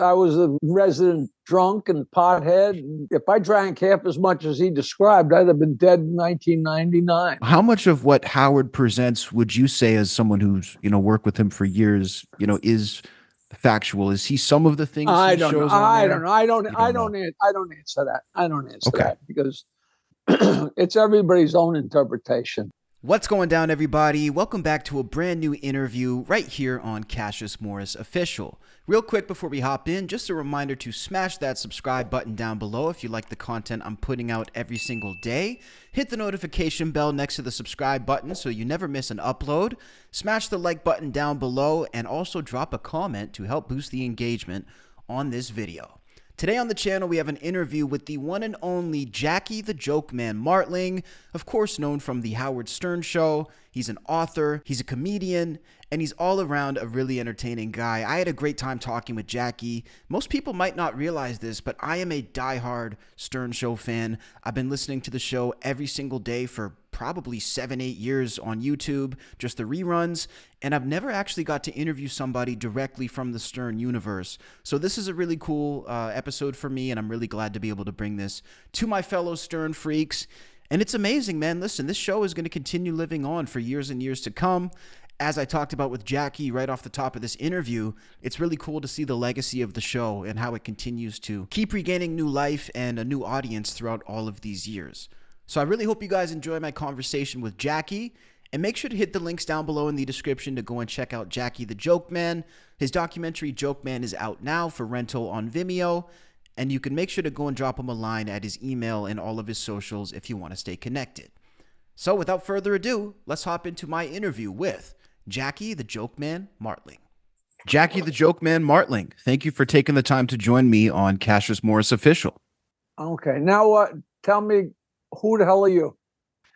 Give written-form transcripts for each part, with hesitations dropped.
I was a resident drunk and pothead. And if I drank half as much as he described, I'd have been dead in 1999. How much of what Howard presents would you say, as someone who's worked with him for years, is factual? Is he some of the things I he don't know. shows on I there? don't know. I don't. You I don't don't. know. I don't answer that. I don't answer Okay. that because it's everybody's own interpretation. What's going down, everybody? Welcome back to a brand new interview right here on Cassius Morris Official. Real quick before we hop in, just a reminder to smash that subscribe button down below if you like the content I'm putting out every single day. Hit the notification bell next to the subscribe button so you never miss an upload. Smash the like button down below and also drop a comment to help boost the engagement on this video. Today on the channel, we have an interview with the one and only Jackie the Joke Man Martling, of course known from The Howard Stern Show. He's an author, he's a comedian, and he's all around a really entertaining guy. I had a great time talking with Jackie. Most people might not realize this, but I am a diehard Stern Show fan. I've been listening to the show every single day for probably 7-8 years on YouTube, just the reruns, and I've never actually got to interview somebody directly from the Stern universe. So this is a really cool episode for me, and I'm really glad to be able to bring this to my fellow Stern freaks. And it's amazing, man. Listen, this show is going to continue living on for years and years to come. As I talked about with Jackie right off the top of this interview, it's really cool to see the legacy of the show and how it continues to keep regaining new life and a new audience throughout all of these years. So I really hope you guys enjoy my conversation with Jackie, and make sure to hit the links down below in the description to go and check out Jackie the Joke Man. His documentary Joke Man is out now for rental on Vimeo, and you can make sure to go and drop him a line at his email and all of his socials if you want to stay connected. So without further ado, let's hop into my interview with Jackie the Joke Man Martling. Jackie the Joke Man Martling, thank you for taking the time to join me on Cassius Morris Official. Okay, now what? Tell me, who the hell are you?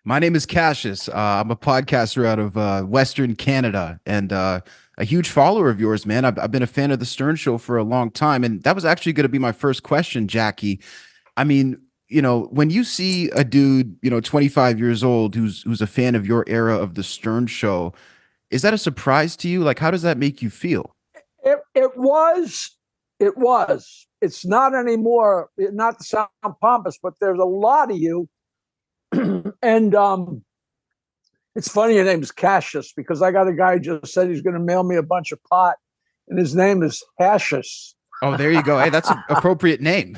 My name is Cassius. I'm a podcaster out of Western Canada, and a huge follower of yours, man. I've been a fan of the Stern Show for a long time, and that was actually going to be my first question, Jackie. I mean, when you see a dude, 25 years old, who's a fan of your era of the Stern Show, is that a surprise to you? Like, how does that make you feel? It was. It's not anymore. Not to sound pompous, but there's a lot of you. And it's funny your name is Cassius, because I got a guy who just said he's going to mail me a bunch of pot, and his name is Cassius. Oh, there you go. Hey, that's an appropriate name.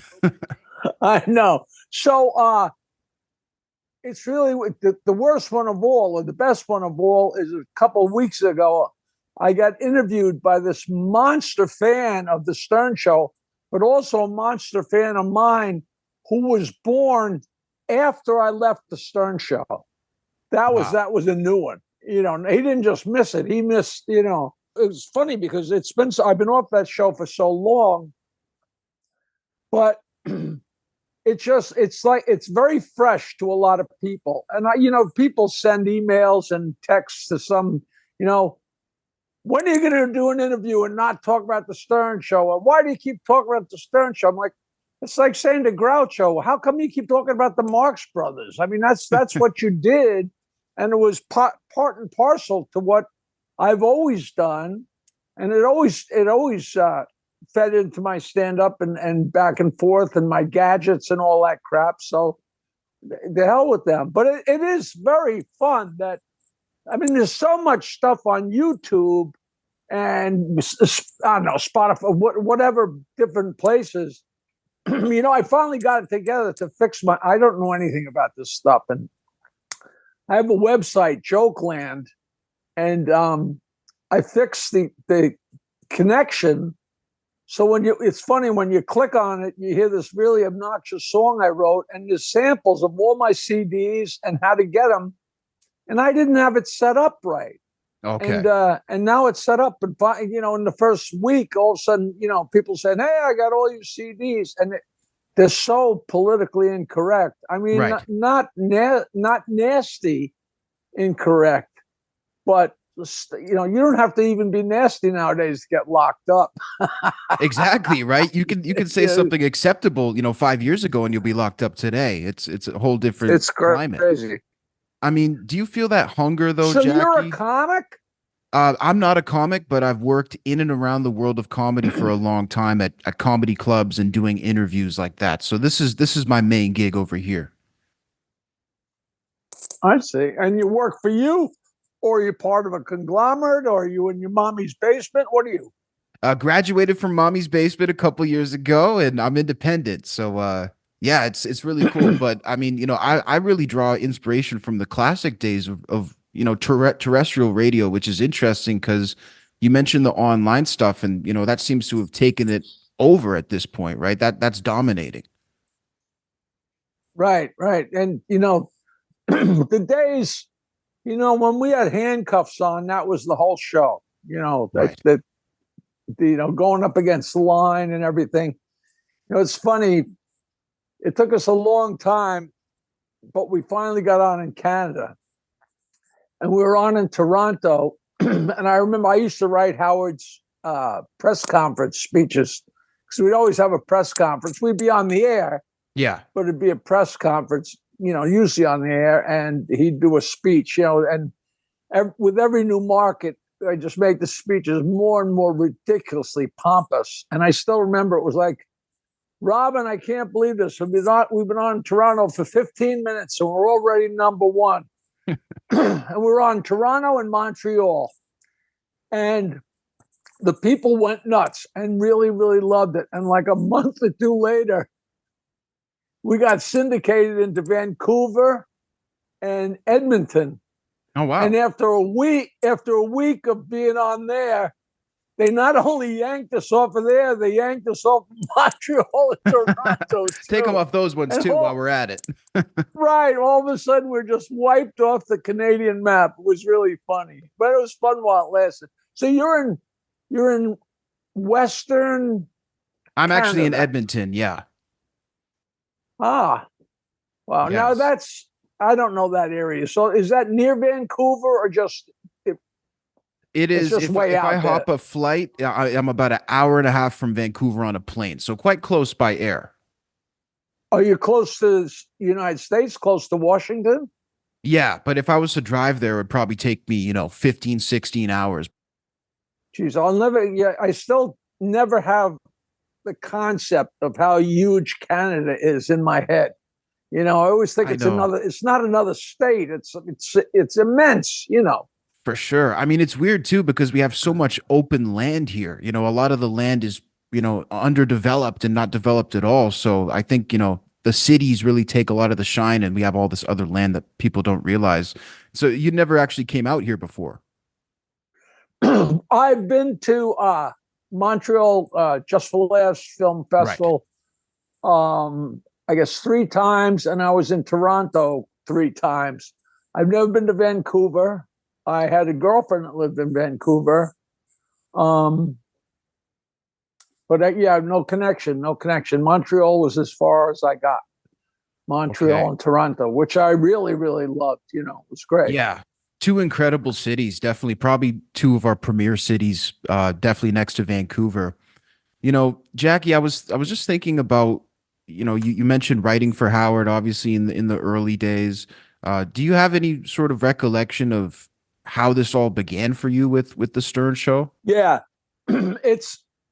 I know. So it's really the worst one of all, or the best one of all, is a couple of weeks ago, I got interviewed by this monster fan of the Stern Show, but also a monster fan of mine who was born after I left the Stern Show. That was a new one. He didn't just miss it. He missed, it was funny because I've been off that show for so long, but it's very fresh to a lot of people. And people send emails and texts to some, when are you going to do an interview and not talk about the Stern Show? Or why do you keep talking about the Stern Show? I'm like, it's like saying to Groucho, how come you keep talking about the Marx Brothers? I mean, that's what you did. And it was part and parcel to what I've always done. And it always fed into my stand-up and back and forth and my gadgets and all that crap. So the hell with them. But it is very fun there's so much stuff on YouTube and, I don't know, Spotify, whatever different places. I finally got it together to fix I don't know anything about this stuff. And I have a website, Jokeland, and I fixed the connection. So it's funny, when you click on it, you hear this really obnoxious song I wrote, and there's samples of all my CDs and how to get them. And I didn't have it set up right. Okay. And now it's set up, and in the first week, all of a sudden, people saying, "Hey, I got all your CDs," and they're so politically incorrect. I mean, right. not nasty incorrect, but you don't have to even be nasty nowadays to get locked up. Exactly, right? You can say something acceptable, 5 years ago, and you'll be locked up today. It's a whole different climate. Crazy. I mean, do you feel that hunger though, So Jackie? you're a comic? I'm not a comic, but I've worked in and around the world of comedy for a long time at comedy clubs and doing interviews like that. So this is my main gig over here. I see. And you work for you, or you're part of a conglomerate, or are you in your mommy's basement? What are you? Graduated from mommy's basement a couple years ago, and I'm independent. So yeah, it's really cool. But I mean, I really draw inspiration from the classic days of terrestrial radio, which is interesting because you mentioned the online stuff, and that seems to have taken it over at this point, right? That's dominating. Right, right. And the days, when we had handcuffs on, that was the whole show. Right. Going up against the line and everything. It's funny. It took us a long time, but we finally got on in Canada, and we were on in Toronto. And I remember I used to write Howard's press conference speeches because we'd always have a press conference. We'd be on the air, Yeah. but it'd be a press conference, usually on the air, and he'd do a speech, and with every new market, I just make the speeches more and more ridiculously pompous. And I still remember it was like, Robin, I can't believe this. We've been on Toronto for 15 minutes, and we're already number one. And we're on Toronto and Montreal. And the people went nuts and really, really loved it. And like a month or two later, we got syndicated into Vancouver and Edmonton. Oh wow. And after a week of being on there, they not only yanked us off of there, they yanked us off of Montreal and Toronto. Take them off those ones too while we're at it. Right. All of a sudden, we're just wiped off the Canadian map. It was really funny, but it was fun while it lasted. So you're in Western. I'm actually in Canada. Edmonton. Yeah. Ah, wow. Now Yes. I don't know that area. So is that near Vancouver or just? It is. just way If out I hop there. a flight, I'm about an hour and a half from Vancouver on a plane, so quite close by air. Are you close to the United States, close to Washington? Yeah, but if I was to drive there, it would probably take me, 15, 16 hours. Geez, I still never have the concept of how huge Canada is in my head. I always think it's not another state. It's immense, For sure. I mean, it's weird too because we have so much open land here. A lot of the land is, underdeveloped and not developed at all. So I think, the cities really take a lot of the shine and we have all this other land that people don't realize. So you never actually came out here before. I've been to Montreal Just for Laughs Film Festival, I guess 3 times, and I was in Toronto 3 times. I've never been to Vancouver. I had a girlfriend that lived in Vancouver. But no connection. Montreal was as far as I got. Montreal and Toronto, which I really, really loved. It was great. Yeah. 2 incredible cities, definitely probably 2 of our premier cities, definitely next to Vancouver. Jackie, I was just thinking about, you mentioned writing for Howard, obviously in the early days. Do you have any sort of recollection of how this all began for you with the Stern Show? Yeah,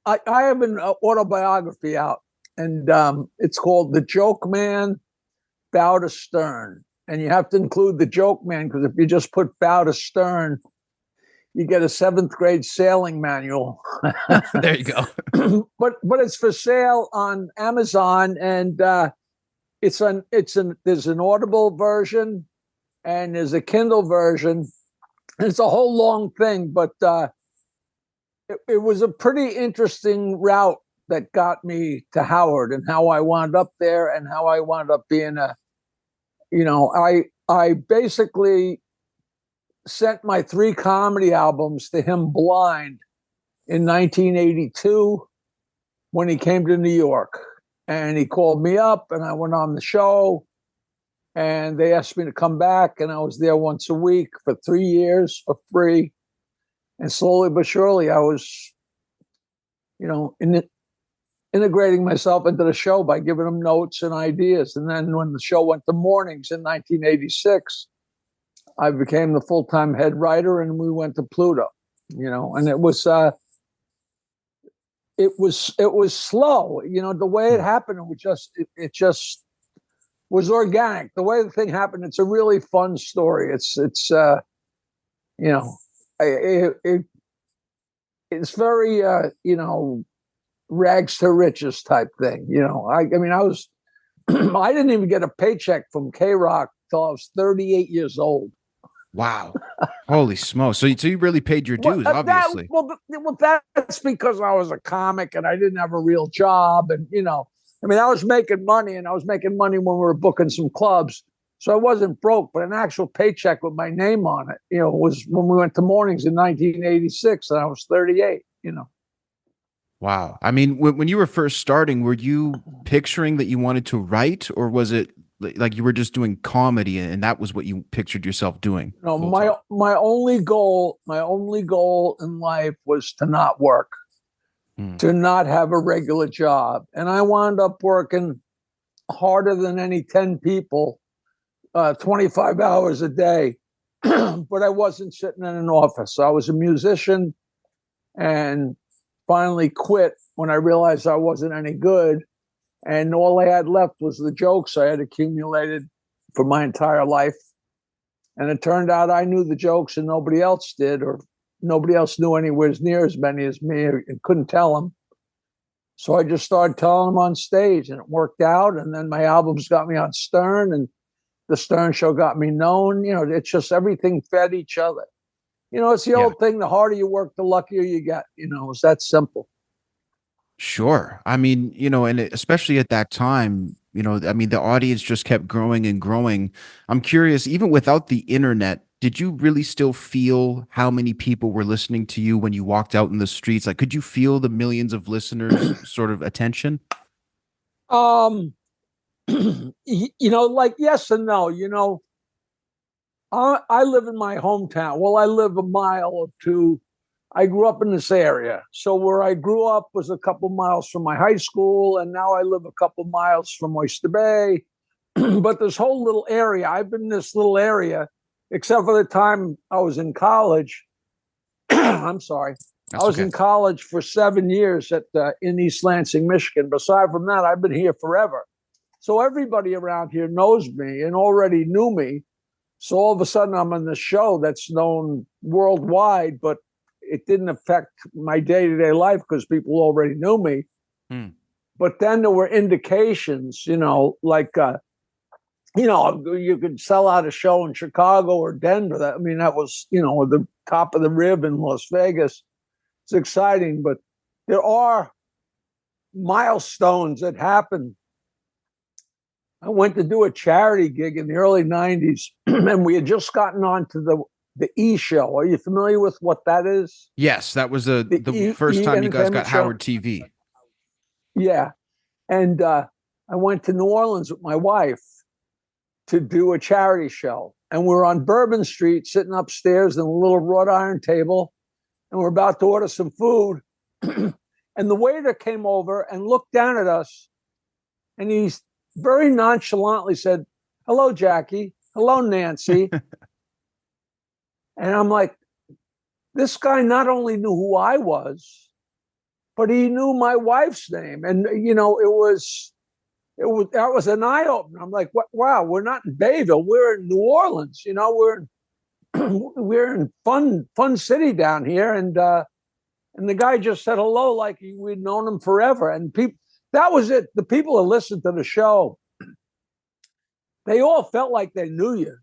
I have an autobiography out, and it's called "The Joke Man Bow to Stern," and you have to include the joke man because if you just put "bow to Stern," you get a 7th grade sailing manual. There you go. but it's for sale on Amazon, and there's an Audible version and there's a Kindle version. And it's a whole long thing, but it was a pretty interesting route that got me to Howard and how I wound up there and how I wound up being I basically sent my 3 comedy albums to him blind in 1982 when he came to New York. And he called me up and I went on the show and they asked me to come back, and I was there once a week for 3 years for free. And slowly but surely I was, integrating myself into the show by giving him notes and ideas. And then when the show went to mornings in 1986, I became the full-time head writer and we went to Pluto. and it was slow. The way it happened, it just was organic. The way the thing happened, it's a really fun story. It's it's very rags to riches type thing. I was I didn't even get a paycheck from K-Rock till I was 38 years old. Wow. Holy smokes. So you really paid your dues, obviously. That's because I was a comic and I didn't have a real job. And, I was making money, and I was making money when we were booking some clubs. So I wasn't broke, but an actual paycheck with my name on it, was when we went to mornings in 1986 and I was 38, Wow. I mean, when you were first starting, were you picturing that you wanted to write, or was it like you were just doing comedy and that was what you pictured yourself doing? No, my only goal in life was to not work, to not have a regular job. And I wound up working harder than any 10 people, 25 hours a day. But I wasn't sitting in an office. I was a musician, and finally quit when I realized I wasn't any good. And all I had left was the jokes I had accumulated for my entire life. And it turned out I knew the jokes and nobody else did, or nobody else knew anywhere near as many as me, and couldn't tell them. So I just started telling them on stage, and it worked out. And then my albums got me on Stern, and the Stern Show got me known. It's just everything fed each other. It's the old thing, the harder you work, the luckier you get. It's that simple. Sure. I mean, and especially at that time, the audience just kept growing and growing. I'm curious, even without the internet, did you really still feel how many people were listening to you when you walked out in the streets? Like, could you feel the millions of listeners' sort of attention? Like yes and no. I live in my hometown. Well, I live a mile or two. I grew up in this area. So where I grew up was a couple miles from my high school, and now I live a couple miles from Oyster Bay. But this whole little area, I've been in this little area, except for the time I was in college. I'm sorry. I was in college for 7 years in East Lansing, Michigan. But aside from that, I've been here forever. So everybody around here knows me and already knew me. So all of a sudden I'm on this show that's known worldwide, but it didn't affect my day-to-day life because people already knew me. But then there were indications, like, you could sell out a show in Chicago or Denver. That was, the top of the rib in Las Vegas. It's exciting, but there are milestones that happen. I went to do a charity gig in the early 90s, and we had just gotten onto the E! Show. Are you familiar with what that is? Yes, that was the first time you guys got Howard TV. Yeah. And I went to New Orleans with my wife to do a charity show. And we're on Bourbon Street, sitting upstairs in a little wrought iron table, and we're about to order some food. And the waiter came over and looked down at us, and he's very nonchalantly said, "Hello, Jackie. Hello, Nancy." And I'm like, this guy not only knew who I was, but he knew my wife's name. And, that was an eye opener. I'm like, wow, we're not in Bayville. We're in New Orleans. We're in fun city down here. And the guy just said hello like we'd known him forever. And that was it. The people who listened to the show, they all felt like they knew you.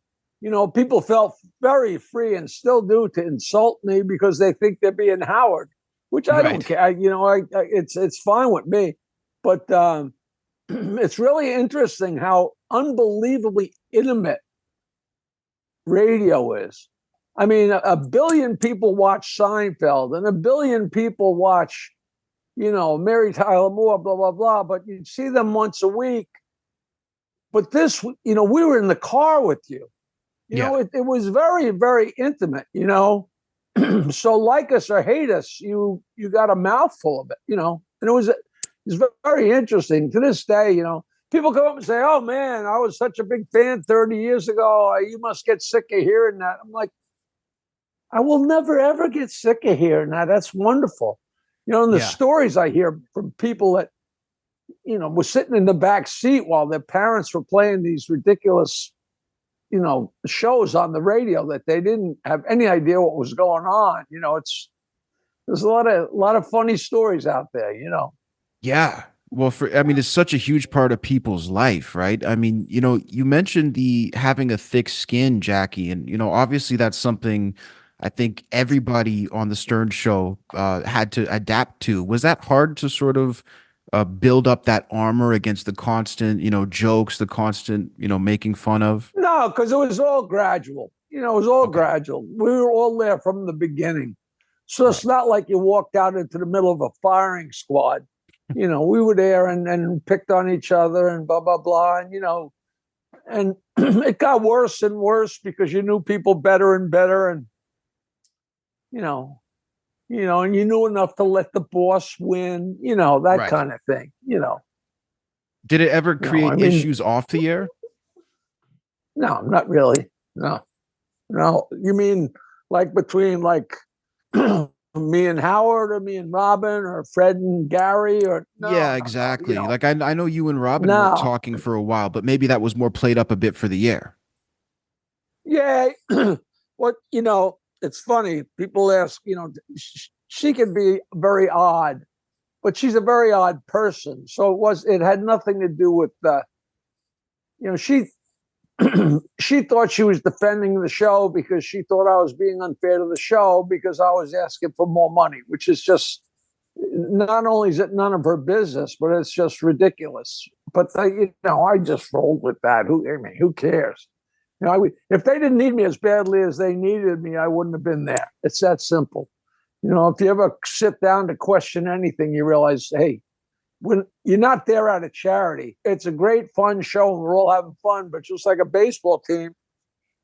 People felt very free, and still do, to insult me because they think they're being Howard, which I don't care. It's fine with me. But it's really interesting how unbelievably intimate radio is. I mean, a billion people watch Seinfeld, and a billion people watch, Mary Tyler Moore, blah, blah, blah. But you'd see them once a week. But this, we were in the car with you. It was very, very intimate, So like us or hate us, you got a mouthful of it, and it's very interesting. To this day, people come up and say, "Oh man, I was such a big fan 30 years ago. You must get sick of hearing that." I'm like, I will never ever get sick of hearing that. That's wonderful. And the Yeah. stories I hear from people that, were sitting in the back seat while their parents were playing these ridiculous, shows on the radio that they didn't have any idea what was going on. There's a lot of funny stories out there. Yeah. Well, I mean, it's such a huge part of people's life, right? I mean, you mentioned the having a thick skin, Jackie, and obviously that's something I think everybody on the Stern Show had to adapt to. Was that hard to sort of build up that armor against the constant, jokes, the constant, making fun of? No, because it was all gradual. It was all Okay. gradual. We were all there from the beginning. So it's Right. not like you walked out into the middle of a firing squad. We were there and picked on each other and blah, blah, blah. And it got worse and worse because you knew people better and better. And, and you knew enough to let the boss win, that Right. kind of thing. Did it ever create I mean, issues off the air? no, not really. No. No, you mean like between like me and Howard or me and Robin or Fred and Gary or Yeah, no, exactly. Like I know you and Robin weren't no. talking for a while, but maybe that was more played up a bit for the air. Yeah. What, it's funny. People ask, she can be very odd, but she's a very odd person. So it had nothing to do with she she thought she was defending the show because she thought I was being unfair to the show because I was asking for more money, which is just, not only is it none of her business, but it's just ridiculous. But I just rolled with that. Who cares? If they didn't need me as badly as they needed me, I wouldn't have been there. It's that simple. If you ever sit down to question anything, you realize, hey, when you're not there out of charity, it's a great fun show and we're all having fun, but just like a baseball team,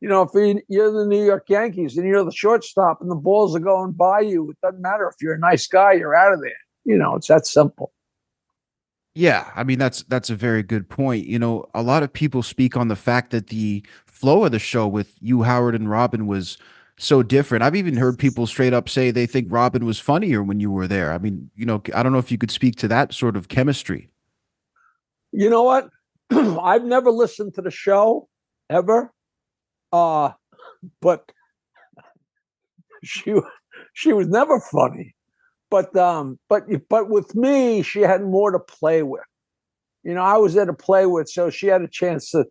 if you're the New York Yankees and you're the shortstop and the balls are going by you, it doesn't matter if you're a nice guy, you're out of there. It's that simple. Yeah, I mean that's a very good point. A lot of people speak on the fact that the flow of the show with you, Howard, and Robin was so different. I've even heard people straight up say they think Robin was funnier when you were there. I mean, I don't know if you could speak to that sort of chemistry. You know what? I've never listened to the show ever. But she she was never funny. But with me, she had more to play with. I was there to play with, so she had a chance to,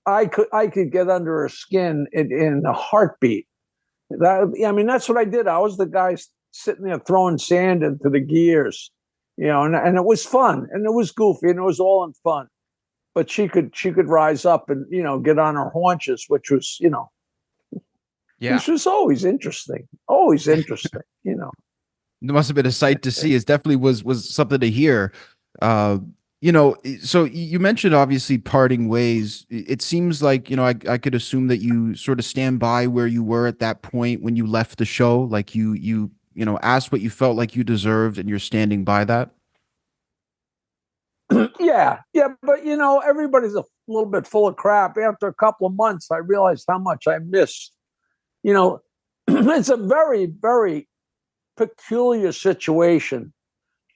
I could get under her skin in a heartbeat. That's what I did. I was the guy sitting there throwing sand into the gears, and it was fun and it was goofy and it was all in fun. But she could rise up and get on her haunches, which was Yeah, which was always interesting, always interesting. it must have been a sight to see. It definitely was something to hear. Uh, so you mentioned obviously parting ways. It seems like, I could assume that you sort of stand by where you were at that point when you left the show. Like you asked what you felt like you deserved and you're standing by that. Yeah, but everybody's a little bit full of crap. After a couple of months, I realized how much I missed. It's a very, very peculiar situation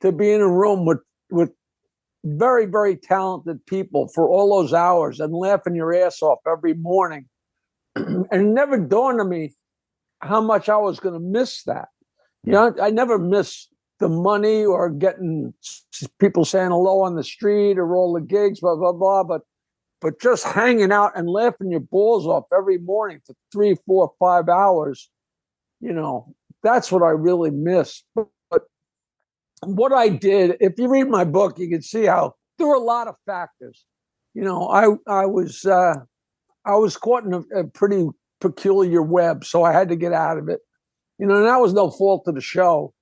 to be in a room with very, very talented people for all those hours and laughing your ass off every morning. And it never dawned on me how much I was going to miss that. I never missed the money or getting people saying hello on the street or all the gigs, blah, blah, blah. But just hanging out and laughing your balls off every morning for 3, 4, 5 hours, that's what I really miss. But what I did, if you read my book, you can see how there were a lot of factors. I was caught in a pretty peculiar web, so I had to get out of it. And that was no fault of the show.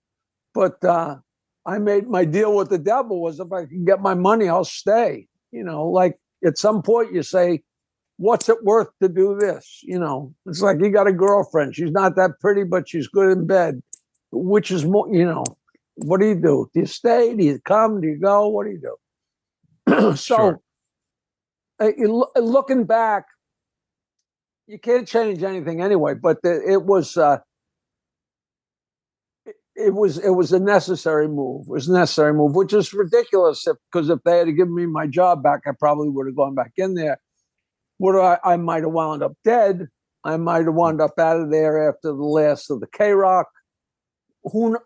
But I made my deal with the devil was if I can get my money, I'll stay. Like at some point you say, what's it worth to do this? It's like you got a girlfriend. She's not that pretty, but she's good in bed. Which is more, what do you do? Do you stay? Do you come? Do you go? What do you do? So Sure. looking back, you can't change anything anyway. But it was a necessary move. It was a necessary move, which is ridiculous. Because if they had given me my job back, I probably would have gone back in there. I might have wound up dead. I might have wound up out of there after the last of the K-Rock.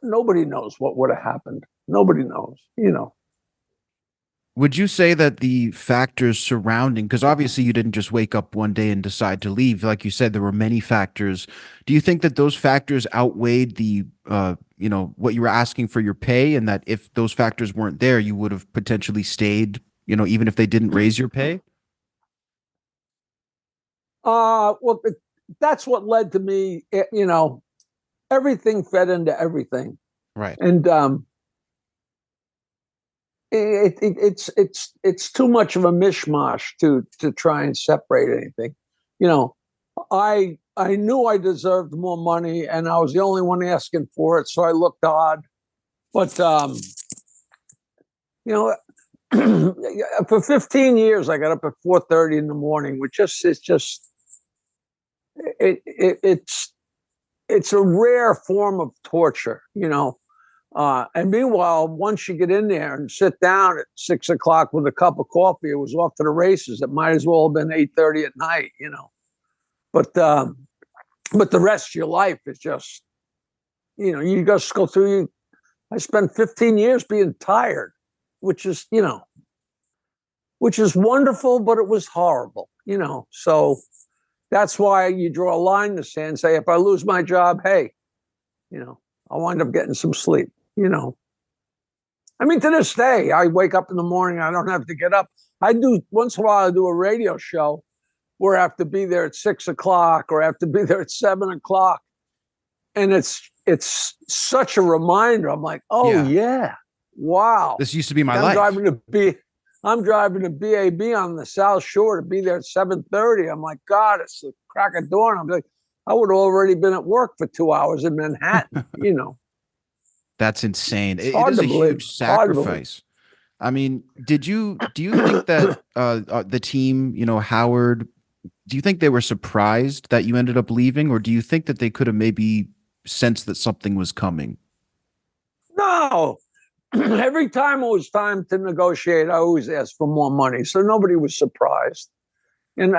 Nobody knows what would have happened. Nobody knows, Would you say that the factors surrounding, because obviously you didn't just wake up one day and decide to leave, like you said, there were many factors. Do you think that those factors outweighed the, what you were asking for your pay, and that if those factors weren't there, you would have potentially stayed, even if they didn't raise your pay? Well, that's what led to me, everything fed into everything. Right. And, it's too much of a mishmash to try and separate anything. I knew I deserved more money, and I was the only one asking for it, so I looked odd. But for 15 years, I got up at 4:30 in the morning, which it's a rare form of torture, and meanwhile, once you get in there and sit down at 6 o'clock with a cup of coffee, it was off to the races. It might as well have been 8:30 at night, But the rest of your life is just, you just go through. I spent 15 years being tired, which is wonderful, but it was horrible, So that's why you draw a line in the sand and say, if I lose my job, hey, I'll wind up getting some sleep. I mean, to this day, I wake up in the morning, I don't have to get up. I do once in a while, I do a radio show where I have to be there at 6 o'clock or I have to be there at 7 o'clock. And it's such a reminder. I'm like, yeah. Wow. This used to be my life. I'm driving to BAB on the South Shore to be there at 7:30. I'm like, God, it's the crack of dawn. I'm like, I would have already been at work for 2 hours in Manhattan, That's insane. It hard is to a believe. huge sacrifice. I mean, do you think that the team, Howard, do you think they were surprised that you ended up leaving, or do you think that they could have maybe sensed that something was coming? No. Every time it was time to negotiate, I always asked for more money. So nobody was surprised. And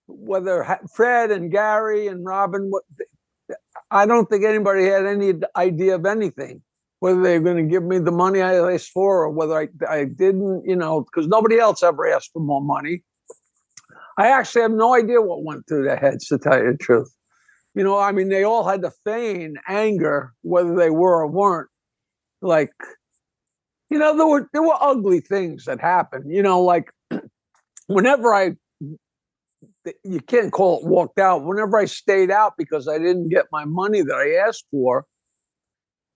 whether Fred and Gary and Robin, I don't think anybody had any idea of anything, whether they were going to give me the money I asked for or whether I didn't, because nobody else ever asked for more money. I actually have no idea what went through their heads, to tell you the truth. I mean, they all had to feign anger, whether they were or weren't. Like, there were ugly things that happened, like whenever you can't call it walked out. Whenever I stayed out because I didn't get my money that I asked for,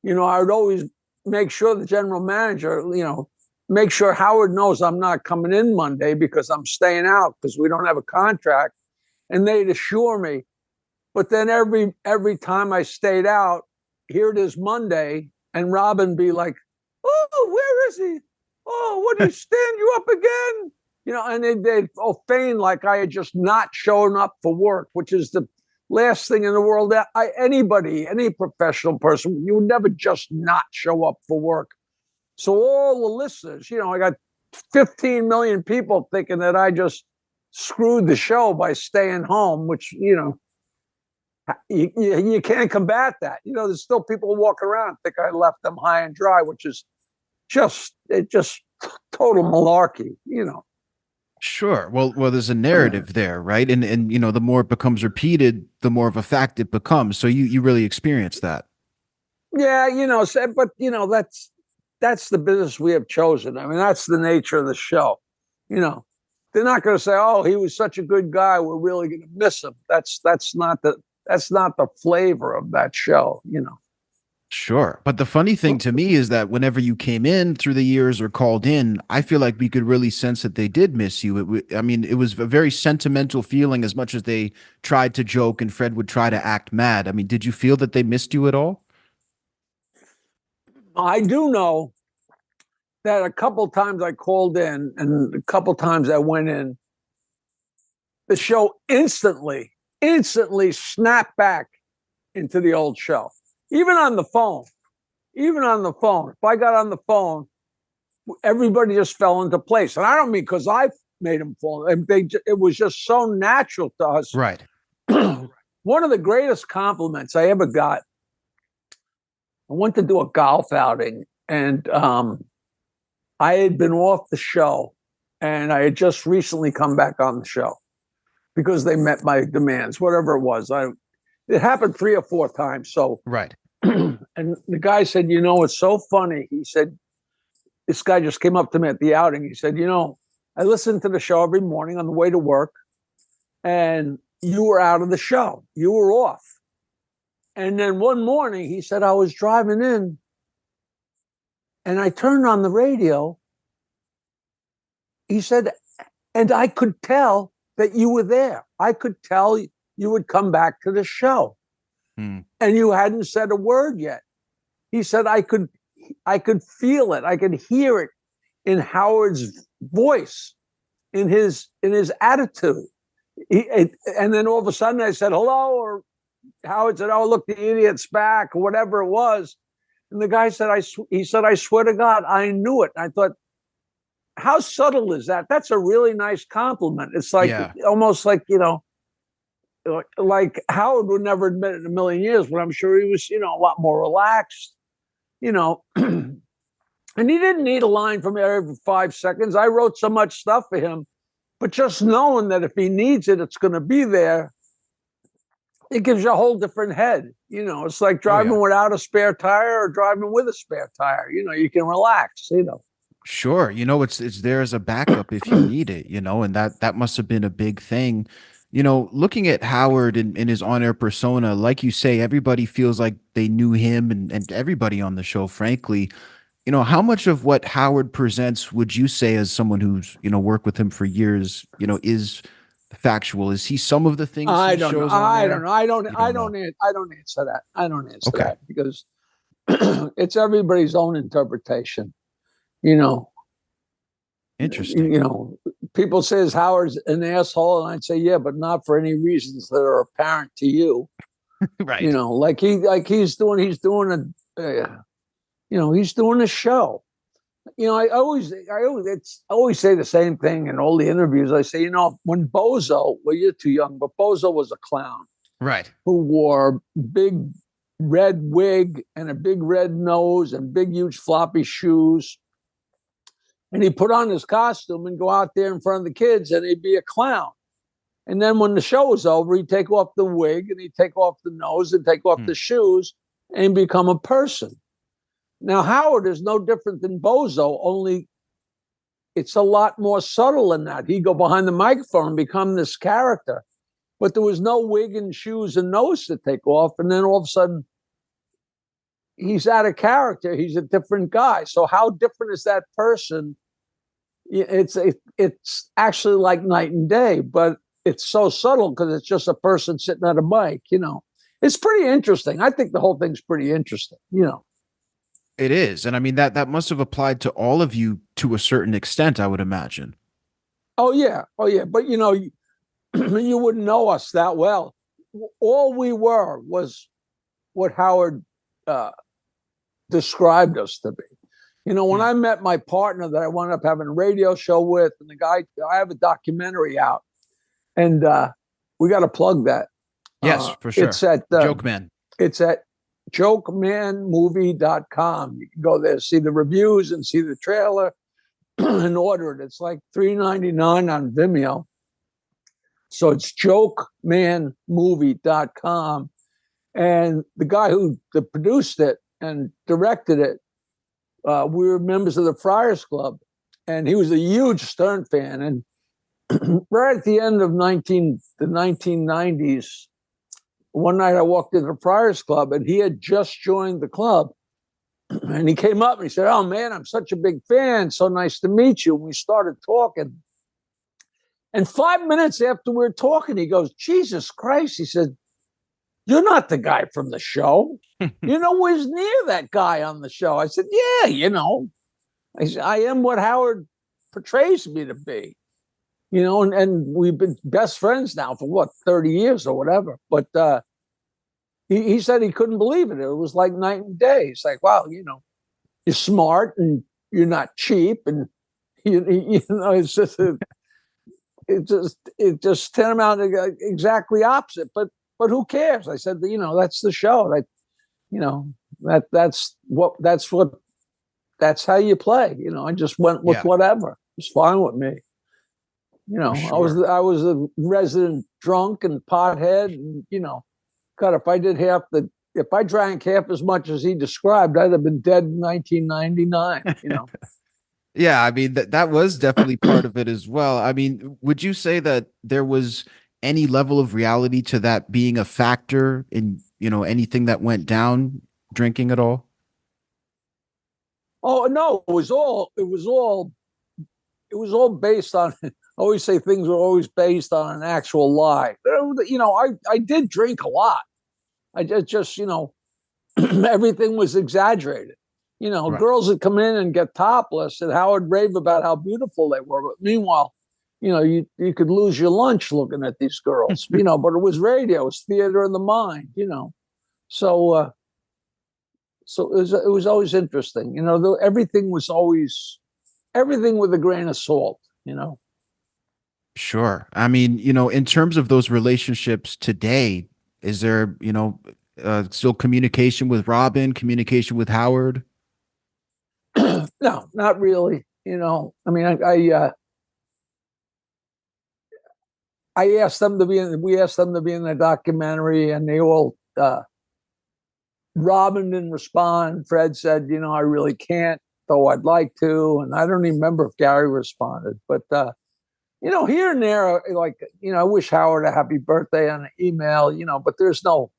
I would always make sure the general manager, make sure Howard knows I'm not coming in Monday because I'm staying out because we don't have a contract. And they'd assure me. But then every time I stayed out, here it is Monday, and Robin be like, "Oh, where is he? Oh, what did he stand you up again?" And they'd feign like I had just not shown up for work, which is the last thing in the world that any professional person, you would never just not show up for work. So all the listeners, I got 15 million people thinking that I just screwed the show by staying home, which, you can't combat that. There's still people who walk around think I left them high and dry, which is just total malarkey, Sure. Well, there's a narrative there, right? And the more it becomes repeated, the more of a fact it becomes. So you really experience that. Yeah, but that's the business we have chosen. I mean, that's the nature of the show. They're not going to say, "Oh, he was such a good guy, we're really going to miss him." That's not the flavor of that show, Sure. But the funny thing to me is that whenever you came in through the years or called in, I feel like we could really sense that they did miss you. It was a very sentimental feeling as much as they tried to joke and Fred would try to act mad. I mean, did you feel that they missed you at all? I do know that a couple times I called in and a couple times I went in, the show instantly snapped back into the old show. Even on the phone. If I got on the phone, everybody just fell into place. And I don't mean because I made them fall. It was just so natural to us. Right. One of the greatest compliments I ever got, I went to do a golf outing, and I had been off the show, and I had just recently come back on the show because they met my demands, whatever it was. It happened 3 or 4 times. So, right. And the guy said, it's so funny. He said, this guy just came up to me at the outing. He said, I listen to the show every morning on the way to work, and you were out of the show. You were off. And then one morning, he said, I was driving in, and I turned on the radio. He said, and I could tell that you were there. I could tell you would come back to the show. And you hadn't said a word yet. He said, I could feel it. I could hear it in Howard's voice, in his attitude. And then all of a sudden I said, hello, or Howard said, oh, look, the idiot's back, or whatever it was. And the guy said, he said, I swear to God, I knew it. And I thought, how subtle is that? That's a really nice compliment. It's like, almost like, like Howard would never admit it in a million years, but I'm sure he was, a lot more relaxed, and he didn't need a line from me every 5 seconds. I wrote so much stuff for him, but just knowing that if he needs it, it's going to be there. It gives you a whole different head. It's like driving without a spare tire or driving with a spare tire. You can relax, Sure. It's there as a backup if you need it, and that must have been a big thing. Looking at Howard in his on-air persona, like you say, everybody feels like they knew him and everybody on the show, frankly. How much of what Howard presents would you say, as someone who's, worked with him for years, is factual? Is he some of the things I he don't know. shows on I there? don't know. I don't answer that. I don't answer that because it's everybody's own interpretation. Interesting. People say Howard's an asshole, and I'd say, yeah, but not for any reasons that are apparent to you. Right. He's doing a show. I always say the same thing in all the interviews. I say, when Bozo, well, you're too young, but Bozo was a clown, right, who wore big red wig and a big red nose and big, huge floppy shoes. And he'd put on his costume and go out there in front of the kids, and he'd be a clown. And then when the show was over, he'd take off the wig and he'd take off the nose and take off the shoes and become a person. Now, Howard is no different than Bozo, only it's a lot more subtle than that. He'd go behind the microphone and become this character. But there was no wig and shoes and nose to take off. And then all of a sudden, he's out of character. He's a different guy. So how different is that person? It's actually like night and day, but it's so subtle because it's just a person sitting at a mic. It's pretty interesting. I think the whole thing's pretty interesting. It is, and I mean that must have applied to all of you to a certain extent, I would imagine. Oh yeah. But you wouldn't know us that well. All we were was what Howard described us to be. When I met my partner that I wound up having a radio show with, and the guy, I have a documentary out, and we got to plug that. Yes, for sure. It's at Joke Man. It's at jokemanmovie.com. You can go there, see the reviews and see the trailer and order it. It's like $3.99 on Vimeo. So it's jokemanmovie.com. And the guy who produced it and directed it, we were members of the Friars Club, and he was a huge Stern fan. And right at the end of the 1990s, one night I walked into the Friars Club, and he had just joined the club. And he came up and he said, "Oh man, I'm such a big fan. So nice to meet you." And we started talking. And 5 minutes after we were talking, he goes, "Jesus Christ," he said, "you're not the guy from the show. You're nowhere near that guy on the show." I said, "Yeah, I said, I am what Howard portrays me to be." and we've been best friends now for what, 30 years or whatever. But he said he couldn't believe it. It was like night and day. He's like, wow, you're smart and you're not cheap, and it's just it just turned out exactly opposite. But who cares? I said, that's the show. That's how you play. I just went with whatever. It's fine with me. Sure. I was a resident drunk and pothead, and God, if I drank half as much as he described, I'd have been dead in 1999. Yeah, I mean that was definitely part of it as well. I mean, would you say that there was any level of reality to that being a factor in, anything that went down, drinking at all? Oh no, it was all based on. I always say things were always based on an actual lie. I did drink a lot. I just everything was exaggerated. Right. Girls would come in and get topless, and Howard rave about how beautiful they were. But meanwhile, you could lose your lunch looking at these girls. But it was radio, it was theater of the mind. So it was always interesting. Everything was always everything with a grain of salt. Sure. I mean, in terms of those relationships today, is there, still communication with Robin, communication with Howard? No, not really. I mean, I asked them to be in. We asked them to be in the documentary, and they all. Robin didn't respond. Fred said, I really can't, though I'd like to. And I don't even remember if Gary responded. But here and there, like I wish Howard a happy birthday on an email. But there's no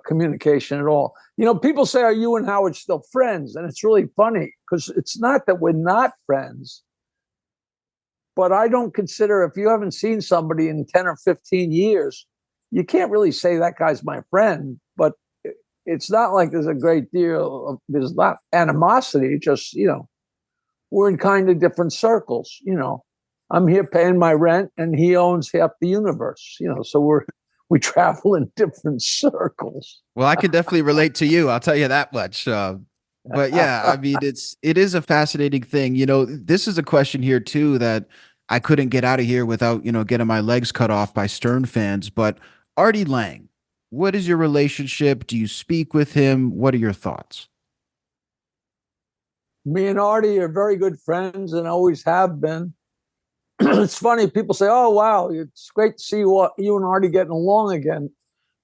communication at all. People say, are you and Howard still friends? And it's really funny because it's not that we're not friends, but I don't consider, if you haven't seen somebody in 10 or 15 years, you can't really say that guy's my friend. But it's not like there's a great deal of, there's not animosity, just, we're in kind of different circles. I'm here paying my rent and he owns half the universe, so we travel in different circles. Well, I can definitely relate to you. I'll tell you that much. But yeah, I mean, it is a fascinating thing. This is a question here too that I couldn't get out of here without, getting my legs cut off by Stern fans. But Artie Lange, what is your relationship? Do you speak with him? What are your thoughts? Me and Artie are very good friends and always have been. It's funny, people say, oh, wow, it's great to see you and Artie getting along again,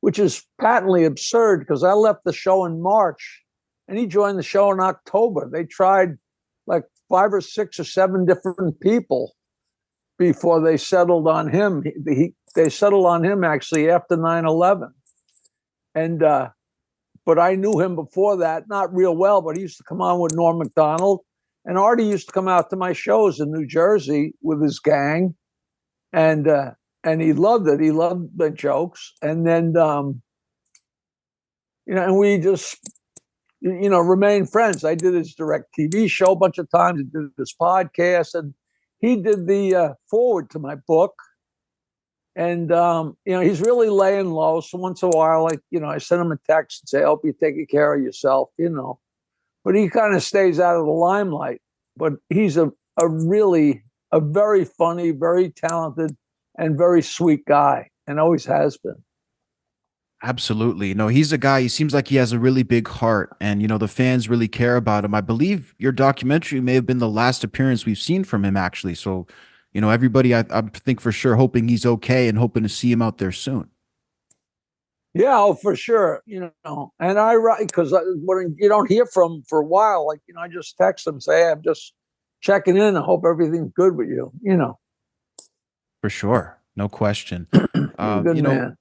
which is patently absurd because I left the show in March and he joined the show in October. They tried like 5 or 6 or 7 different people before they settled on him. They settled on him actually after 9/11. And but I knew him before that, not real well, but he used to come on with Norm Macdonald. And Artie used to come out to my shows in New Jersey with his gang. And he loved it. He loved the jokes. And then and we just remained friends. I did his direct TV show a bunch of times. He did his podcast, and he did the forward to my book. And he's really laying low. So once in a while, I send him a text and say, I hope you're taking care of yourself, But he kind of stays out of the limelight. But he's a very funny, very talented, and very sweet guy, and always has been. Absolutely. No, he's a guy, he seems like he has a really big heart and, the fans really care about him. I believe your documentary may have been the last appearance we've seen from him, actually. So, everybody, I think for sure, hoping he's okay and hoping to see him out there soon. Yeah, oh, for sure. And I write because when you don't hear from him for a while, I just text him, say, hey, I'm just checking in. I hope everything's good with you, For sure. No question. Good man.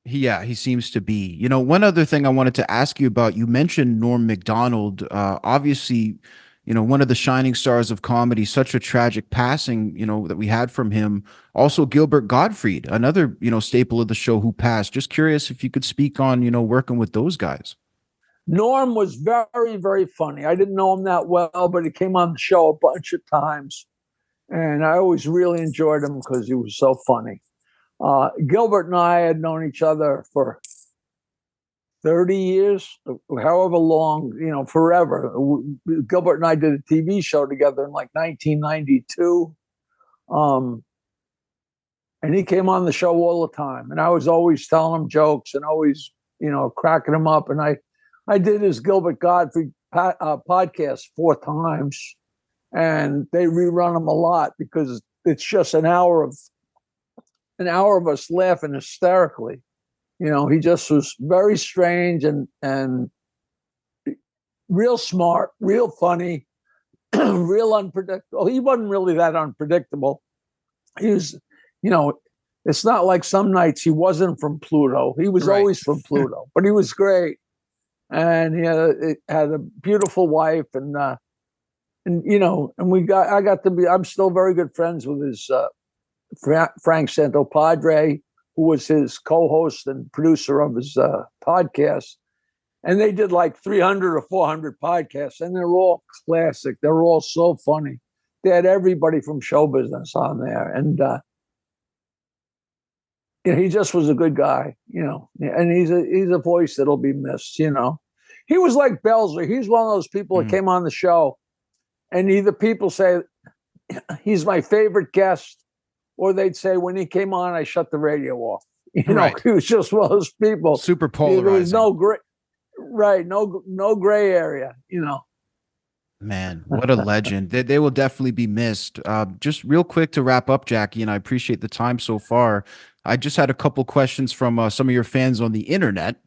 He seems to be. One other thing I wanted to ask you about, you mentioned Norm Macdonald, obviously, one of the shining stars of comedy, such a tragic passing, that we had from him. Also, Gilbert Gottfried, another, staple of the show who passed. Just curious if you could speak on, working with those guys. Norm was very, very funny. I didn't know him that well, but he came on the show a bunch of times. And I always really enjoyed him because he was so funny. Gilbert and I had known each other for 30 years, however long, forever. Gilbert and I did a TV show together in like 1992. And he came on the show all the time. And I was always telling him jokes and always, cracking him up. And I did his Gilbert Godfrey podcast 4 times. And they rerun them a lot because it's just an hour of us laughing hysterically. He just was very strange and real smart, real funny, real unpredictable. He wasn't really that unpredictable. He was, it's not like some nights he wasn't from Pluto. He was always from Pluto, but he was great. And he had a beautiful wife I got to be, I'm still very good friends with his Frank Santopadre, who was his co-host and producer of his podcast. And they did like 300 or 400 podcasts, and they're all classic. They're all so funny. They had everybody from show business on there. And he just was a good guy, and he's a voice that'll be missed, He was like Belzer. He's one of those people that came on the show, and either people say he's my favorite guest, or they'd say when he came on, I shut the radio off. He was just one of those people. Super polarizing. There was no gray, no gray area, Man, what a legend. They will definitely be missed. Just real quick to wrap up, Jackie, and I appreciate the time so far. I just had a couple questions from some of your fans on the internet.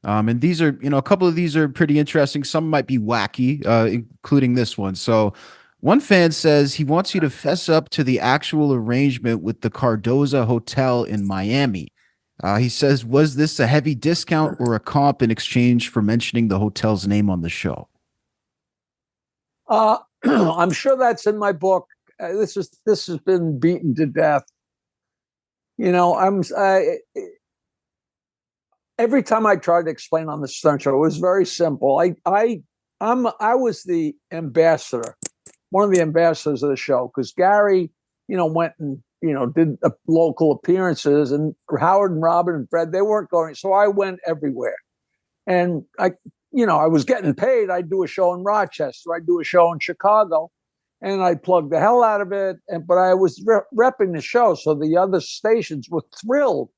And these are, a couple of these are pretty interesting. Some might be wacky, including this one. So one fan says he wants you to fess up to the actual arrangement with the Cardoza Hotel in Miami. He says, was this a heavy discount or a comp in exchange for mentioning the hotel's name on the show? I'm sure that's in my book. This has been beaten to death. Every time I tried to explain on the Stern Show, it was very simple. I was the ambassador, one of the ambassadors of the show, because Gary, went and did local appearances, and Howard and Robin and Fred, they weren't going, so I went everywhere, and I was getting paid. I'd do a show in Rochester, I'd do a show in Chicago, and I plugged the hell out of it. But I was repping the show, so the other stations were thrilled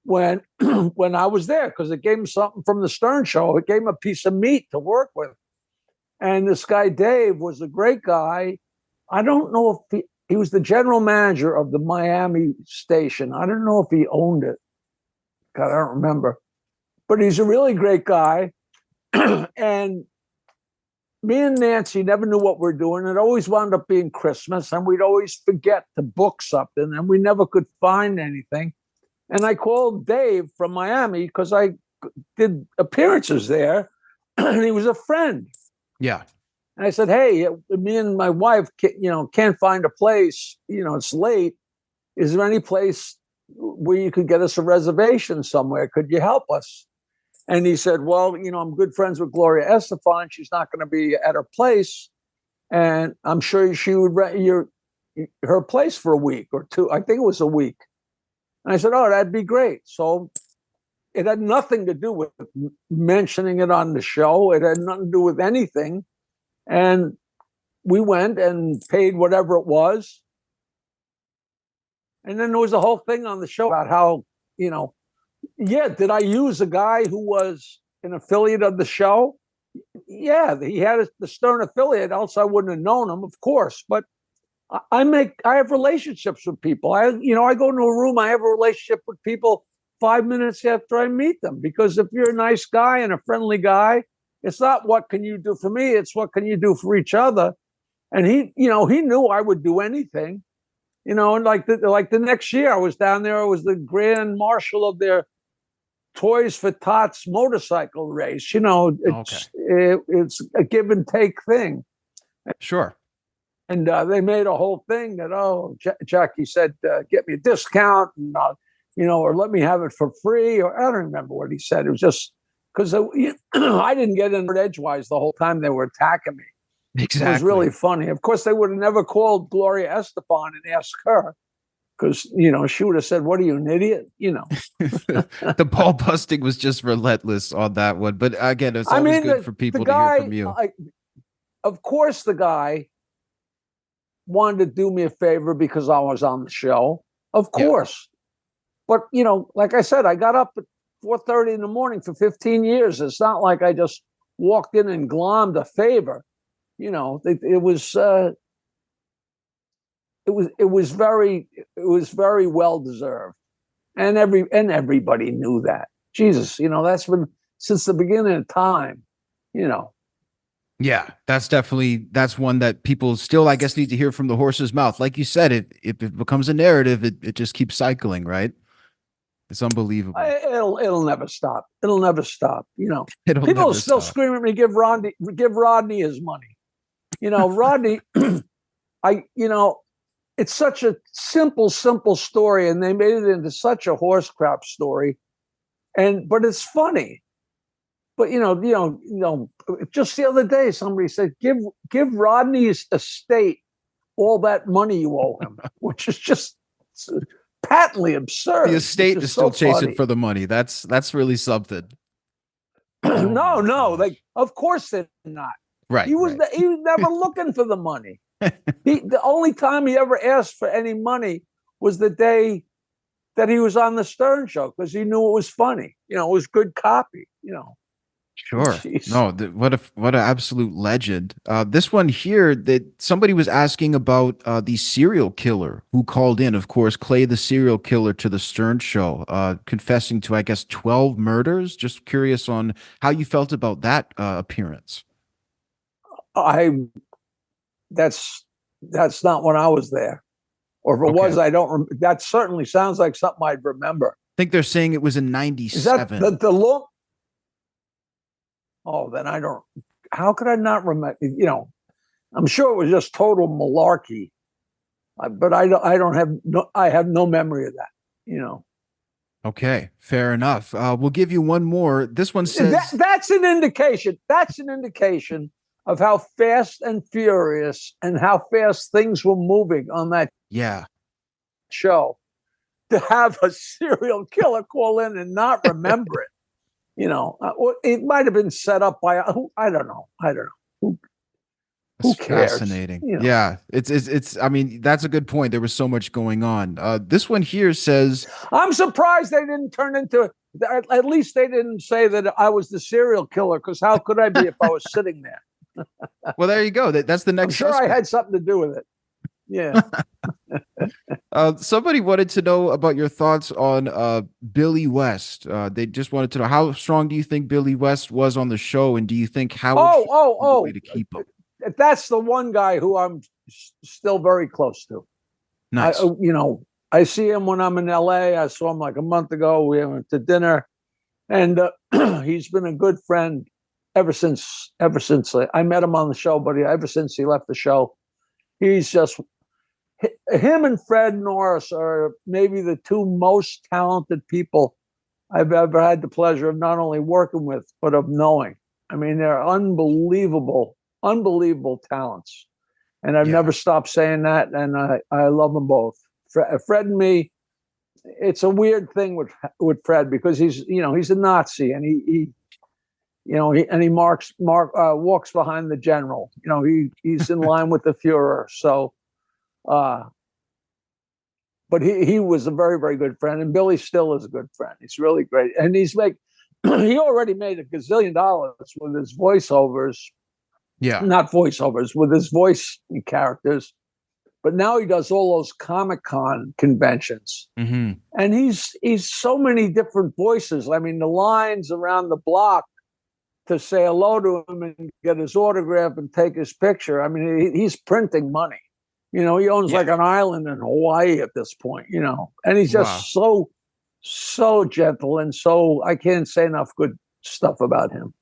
when I was there, because it gave them something from the Stern Show. It gave them a piece of meat to work with. And this guy Dave was a great guy. I don't know if he was the general manager of the Miami station. I don't know if he owned it. God, I don't remember. But he's a really great guy. And me and Nancy never knew what we're doing. It always wound up being Christmas, and we'd always forget to book something, and we never could find anything. And I called Dave from Miami because I did appearances there, and he was a friend. Yeah. And I said, hey, me and my wife, can't find a place. It's late. Is there any place where you could get us a reservation somewhere? Could you help us? And he said, well, I'm good friends with Gloria Estefan. She's not going to be at her place. And I'm sure she would rent her place for a week or two. I think it was a week. And I said, oh, that'd be great. So it had nothing to do with mentioning it on the show. It had nothing to do with anything. And we went and paid whatever it was. And then there was a whole thing on the show about how, did I use a guy who was an affiliate of the show? Yeah, he had the Stern affiliate, else I wouldn't have known him, of course. But I have relationships with people. I go into a room, I have a relationship with people 5 minutes after I meet them, because if you're a nice guy and a friendly guy, it's not what can you do for me, it's what can you do for each other. And he knew I would do anything, and like the next year I was down there, I was the grand marshal of their Toys for Tots motorcycle race. It's a give and take thing. Sure. And they made a whole thing that, Jackie said, get me a discount, and or let me have it for free, or I don't remember what he said. It was just because I didn't get in edgewise the whole time they were attacking me. It was really funny. Of course, they would have never called Gloria Estefan and asked her because, she would have said, what are you, an idiot? The ball busting was just relentless on that one. But again, it's always good for people to hear from you. Of course, the guy wanted to do me a favor because I was on the show. Of course. Yeah. But, like I said, I got up at 4:30 in the morning for 15 years. It's not like I just walked in and glommed a favor. It was very well deserved, and everybody knew that. Jesus, that's been since the beginning of time. Yeah, that's one that people still, I guess, need to hear from the horse's mouth. Like you said, if it becomes a narrative, it just keeps cycling, right? It's unbelievable. It'll never stop. It'll never stop. People are still screaming at me, give Rodney his money. Rodney, it's such a simple story, and they made it into such a horse crap story. But it's funny. But just the other day, somebody said, give Rodney's estate all that money you owe him, which is just patently absurd. The estate is still chasing for the money. That's really something. No, of course they're not. Right. He was never looking for the money. The only time he ever asked for any money was the day that he was on the Stern Show, because he knew it was funny. It was good copy. Sure. Jeez. No, what an absolute legend. This one here, that somebody was asking about the serial killer who called in, of course, Clay the serial killer, to the Stern Show, confessing to, I guess, 12 murders. Just curious on how you felt about that appearance. That's not when I was there, or if it was, I don't. That certainly sounds like something I'd remember. I think they're saying it was in '97. Is that the look? Oh, then I don't. How could I not remember? I'm sure it was just total malarkey, but I have no memory of that. Okay, fair enough. We'll give you one more. This one says that's an indication. That's an indication of how fast and furious and how fast things were moving on that show. To have a serial killer call in and not remember it. It might have been set up by, I don't know. Who cares? Fascinating. Yeah, it's. I mean, that's a good point. There was so much going on. This one here says, I'm surprised they didn't turn into. At least they didn't say that I was the serial killer, because how could I be if I was sitting there? Well, there you go. That's the next. I'm sure suspect. I had something to do with it. Yeah. Somebody wanted to know about your thoughts on Billy West. They just wanted to know, how strong do you think Billy West was on the show, and do you think how way to keep him? That's the one guy who I'm still very close to. Nice. I see him when I'm in LA. I saw him like a month ago. We went to dinner, and he's been a good friend ever since I met him on the show. But ever since he left the show, he's just. Him and Fred Norris are maybe the two most talented people I've ever had the pleasure of not only working with, but of knowing. I mean, they're unbelievable talents. And I've never stopped saying that. And I love them both. Fred and me, it's a weird thing with Fred, because he's a Nazi, and he walks behind the general. He's in line with the Fuhrer. So, but he was a very, very good friend, and Billy still is a good friend. He's really great, and he already made $1 gazillion with his voiceovers. Yeah, not voiceovers, with his voice characters. But now he does all those Comic-Con conventions, and he's so many different voices. I mean, the lines around the block to say hello to him and get his autograph and take his picture. I mean, he's printing money. He owns like an island in Hawaii at this point, and he's just so gentle, and so I can't say enough good stuff about him.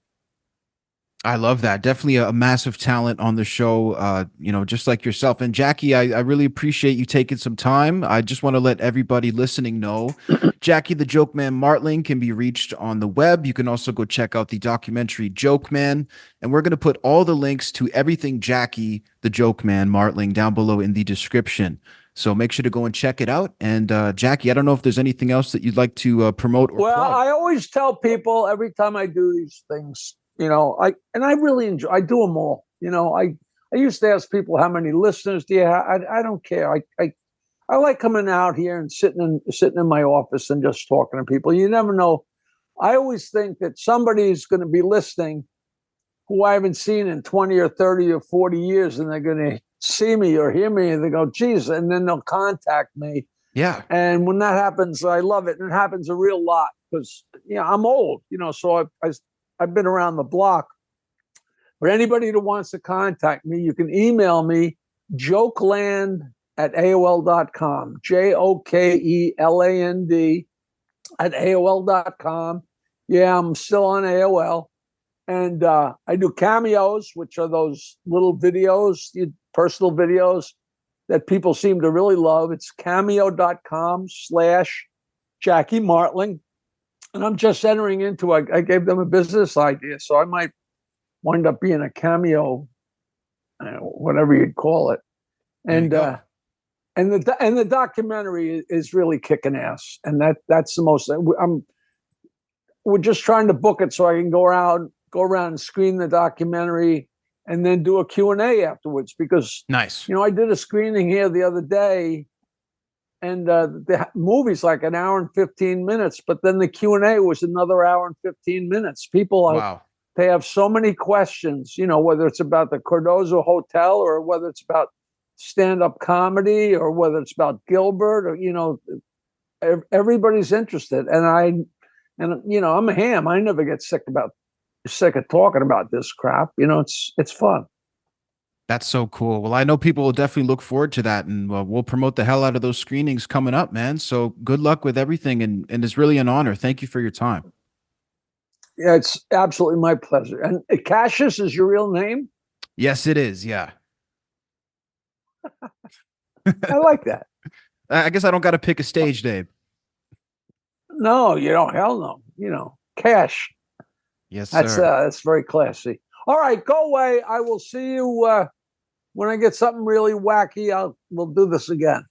I love that. Definitely a massive talent on the show, just like yourself. And Jackie, I really appreciate you taking some time. I just want to let everybody listening know Jackie the Joke Man Martling can be reached on the web. You can also go check out the documentary Joke Man. And we're going to put all the links to everything Jackie the Joke Man Martling down below in the description. So make sure to go and check it out. And Jackie, I don't know if there's anything else that you'd like to promote or Well, plug. I always tell people every time I do these things, I really enjoy. I do them all. I used to ask people how many listeners do you have. I don't care. I like coming out here and sitting in my office and just talking to people. You never know. I always think that somebody's going to be listening who I haven't seen in 20 or 30 or 40 years, and they're going to see me or hear me, and they go, "Geez," and then they'll contact me. Yeah. And when that happens, I love it, and it happens a real lot because I'm old, so I've been around the block. For anybody that wants to contact me, you can email me jokeland@aol.com, JOKELAND@AOL.com. Yeah, I'm still on AOL. And I do cameos, which are those little videos, personal videos that people seem to really love. It's cameo.com/Jackie Martling. And I'm just entering into, I gave them a business idea. So I might wind up being a cameo, whatever you'd call it. And the documentary is really kicking ass. And that's the most, we're just trying to book it so I can go around and screen the documentary and then do a Q&A afterwards, because Nice. I did a screening here the other day, and the movie's like an hour and 15 minutes, but then the Q&A was another hour and 15 minutes. People Wow. they have so many questions, whether it's about the Cardozo Hotel or whether it's about stand-up comedy or whether it's about Gilbert, or everybody's interested. And I'm a ham. I never get sick of talking about this crap. It's fun. That's so cool. Well, I know people will definitely look forward to that, and we'll promote the hell out of those screenings coming up, man. So good luck with everything, and it's really an honor. Thank you for your time. Yeah, it's absolutely my pleasure. And Cassius is your real name? Yes, it is. Yeah. I like that. I guess I don't got to pick a stage name. No, you don't. Hell no. Cash. Yes, sir. That's very classy. All right, go away. I will see you when I get something really wacky. We'll do this again.